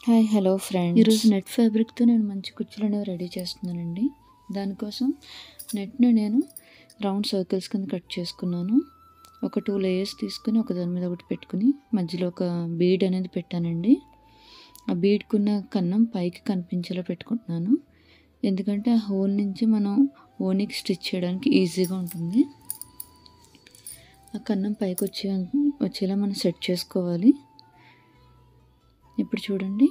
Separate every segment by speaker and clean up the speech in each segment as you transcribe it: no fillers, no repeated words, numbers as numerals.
Speaker 1: Hi hello friends, ఈరోజు net ఫ్యాబ్రిక్తో నేను మంచి కుచ్చులు అనేవి రెడీ చేస్తున్నానండి. దానికోసం నెట్ని నేను రౌండ్ సర్కిల్స్ కింద కట్ చేసుకున్నాను. ఒక 2 లేయర్స్ తీసుకుని ఒకదాని మీద ఒకటి పెట్టుకుని మధ్యలో ఒక బీడ్ అనేది పెట్టానండి. ఆ బీడ్కున్న కన్నం పైకి కనిపించేలా పెట్టుకుంటున్నాను, ఎందుకంటే ఆ హోల్ నుంచి మనం ఓనికి స్టిచ్ చేయడానికి ఈజీగా ఉంటుంది. ఆ కన్నం పైకి వచ్చేలా మనం సెట్ చేసుకోవాలి. ఇప్పుడు చూడండి,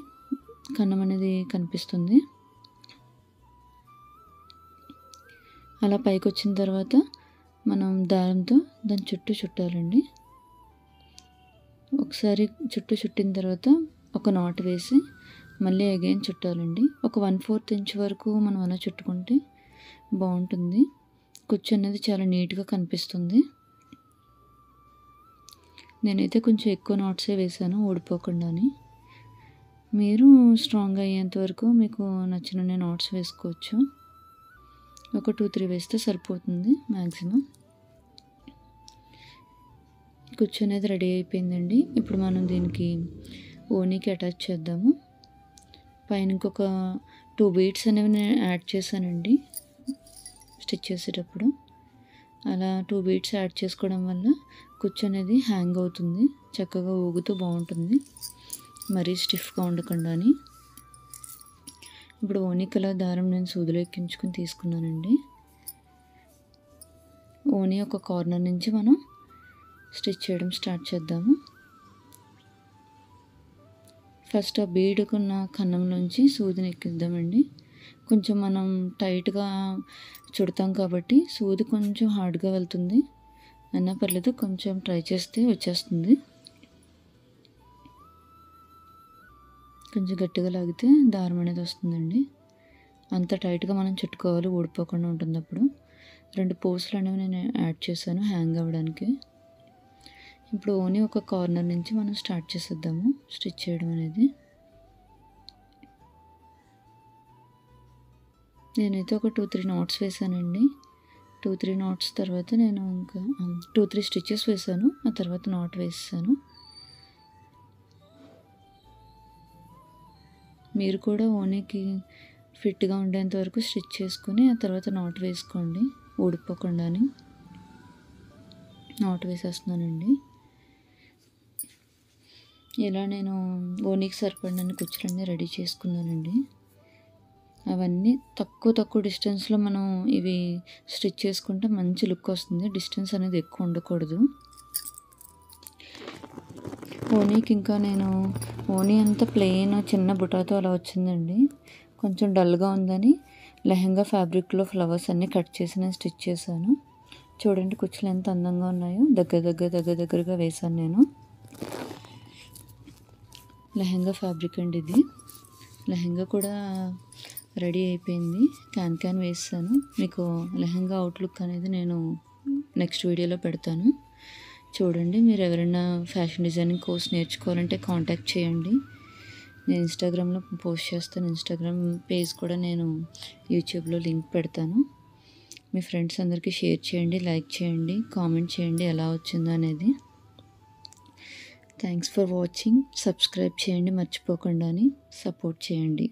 Speaker 1: కన్నం అనేది కనిపిస్తుంది. అలా పైకి వచ్చిన తర్వాత మనం దారంతో దాని చుట్టూ చుట్టాలండి. ఒకసారి చుట్టూ చుట్టిన తర్వాత ఒక నాట్ వేసి మళ్ళీ అగైన్ చుట్టాలండి. ఒక 1/4 ఇంచ్ వరకు మనం అలా చుట్టుకుంటే బాగుంటుంది. కుచ్చు అనేది చాలా నీట్గా కనిపిస్తుంది. నేనైతే కొంచెం ఎక్కువ నాట్సే వేసాను ఊడిపోకుండా. మీరు స్ట్రాంగ్ అయ్యేంత వరకు మీకు నచ్చిన నాట్స్ వేసుకోవచ్చు. ఒక 2-3 వేస్తే సరిపోతుంది మ్యాక్సిమం. కుచ్చు అనేది రెడీ అయిపోయిందండి. ఇప్పుడు మనం దీనికి ఓనీకి అటాచ్ చేద్దాము. పైన ఇంకొక 2 బీడ్స్ అనేవి నేను యాడ్ చేశానండి స్టిచ్ చేసేటప్పుడు. అలా 2 బీడ్స్ యాడ్ చేసుకోవడం వల్ల కుచ్చు అనేది హ్యాంగ్ అవుతుంది, చక్కగా ఊగుతూ బాగుంటుంది, మరీ స్టిఫ్గా ఉండకుండా. ఇప్పుడు ఓనీకల దారం నేను సూదిలో ఎక్కించుకొని తీసుకున్నానండి. ఓనీ ఒక కార్నర్ నుంచి మనం స్టిచ్ చేయడం స్టార్ట్ చేద్దాము. ఫస్ట్ ఆ బీడుకున్న కన్నం నుంచి సూదిని ఎక్కిద్దామండి. కొంచెం మనం టైట్గా చుడతాం కాబట్టి సూది కొంచెం హార్డ్గా వెళ్తుంది అన్నా పర్లేదు, కొంచెం ట్రై చేస్తే వచ్చేస్తుంది. కొంచెం గట్టిగా లాగితే దారం అనేది వస్తుందండి. అంత టైట్గా మనం చుట్టుకోవాలి, ఊడిపోకుండా ఉంటుంది. అప్పుడు 2 పోస్టులు అనేవి నేను యాడ్ చేశాను హ్యాంగ్ అవ్వడానికి. ఇప్పుడు ఓన్లీ ఒక కార్నర్ నుంచి మనం స్టార్ట్ చేసేద్దాము స్టిచ్ చేయడం అనేది. నేనైతే ఒక 2-3 నాట్స్ వేసానండి. 2-3 నాట్స్ తర్వాత నేను ఇంకా 2-3 స్టిచెస్ వేసాను. ఆ తర్వాత నాట్ వేసాను. మీరు కూడా ఓనీకి ఫిట్గా ఉండేంత వరకు స్టిచ్ చేసుకుని ఆ తర్వాత నాట్ వేసుకోండి, ఊడిపోకుండా. నాట్ వేసేస్తున్నానండి. ఇలా నేను ఓనీకి సరిపడిన కుచ్చులన్నీ రెడీ చేసుకున్నానండి. అవన్నీ తక్కువ డిస్టెన్స్లో మనం ఇవి స్టిచ్ చేసుకుంటే మంచి లుక్ వస్తుంది. డిస్టెన్స్ అనేది ఎక్కువ ఉండకూడదు. ఓనీకి ఇంకా నేను ఓనీ అంతా ప్లెయిన్ చిన్న బుటాతో అలా వచ్చిందండి. కొంచెం డల్గా ఉందని లెహంగా ఫ్యాబ్రిక్లో ఫ్లవర్స్ అన్నీ కట్ చేసి నేను స్టిచ్ చేశాను. చూడండి కుచ్చులు ఎంత అందంగా ఉన్నాయో. దగ్గరగా వేశాను నేను. లెహంగా ఫ్యాబ్రిక్ అండి ఇది. లెహంగా కూడా రెడీ అయిపోయింది. క్యాన్ వేసాను. మీకు లెహంగా అవుట్లుక్ అనేది నేను నెక్స్ట్ వీడియోలో పెడతాను, చూడండి. మీరు ఎవరైనా ఫ్యాషన్ డిజైనింగ్ కోర్స్ నేర్చుకోవాలంటే కాంటాక్ట్ చేయండి. నేను ఇన్స్టాగ్రామ్లో పోస్ట్ చేస్తాను. ఇన్స్టాగ్రామ్ పేజ్ కూడా నేను యూట్యూబ్లో లింక్ పెడతాను. మీ ఫ్రెండ్స్ అందరికీ షేర్ చేయండి, లైక్ చేయండి, కామెంట్ చేయండి ఎలా వచ్చిందో అనేది. Thanks for watching. సబ్స్క్రైబ్ చేయండి మర్చిపోకుండా, సపోర్ట్ చేయండి.